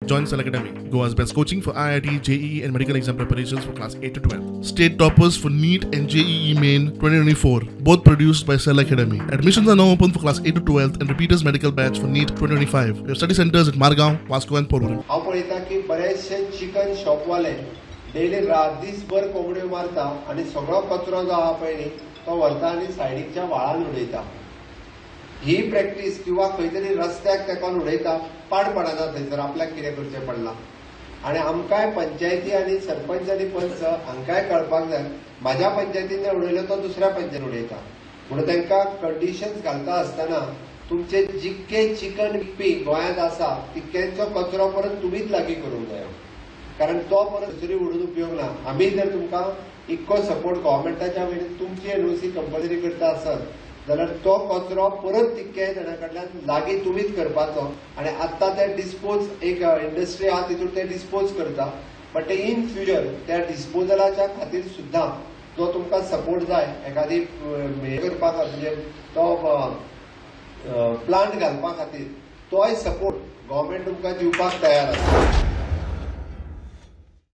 Join Select Academy, Goa's best coaching for IIT, JEE and medical exam preparations for class 8 to 12. State toppers for NEET and JEE Main 2024, both produced by Select Academy. Admissions are now open for class 8 to 12 and repeaters medical batch for NEET 2025. We have study centers at Margao, Vasco and Porvorim. हांव पळयता की बरेचशे chicken शॉपवाले daily रात दीसभर कोंबड्यो मारता आणि सगळो कचरो जो आहा पळय न्ही तो व्हरता आनी सायडीकच्या व्हाळान उडयता. ही प्रॅक्टीस किंवा खंय तरी रस्त्याक तेकोन उडयता पाड पडना थंयसर आपल्याक कितें करचें पडना. आनी आमकांय पंचायती आनी सरपंच आनी पंच हांकांय कळपाक जाय म्हाज्या पंचायतीन उडयलो तो दुसऱ्या पंचायतीन उडयता म्हणून तांकां कंडिशन्स घालता आसतना तुमचे जितके चिकन विकपी गोंयांत आसा तितक्यांचो कचरो परत तुमीच लागीं करूंक जायो, कारण तो परत दुसरी उडून उपयोग ना. आमी जर तुमकां इतको सपोर्ट गव्हर्मेंटाच्या वयल्यान तुमची एनओसी कंपल्सरी करता आसत जाल्यार तो कचरो परत तितक्याय जाणां कडल्यान लागीं तुमीच करपाचो. आनी आत्तां ते डिस्पोज एक इंडस्ट्री आहा तितून ते डिस्पोज करता, बट इन फ्युचर त्या डिस्पोजलाच्या खातीर सुद्दां जो तुमकां सपोर्ट जाय एखादी हे करपा म्हणजे तो प्लांट घालपा खातीर तोय सपोर्ट गव्हर्मेंट तुमकां दिवपाक तयार आसा.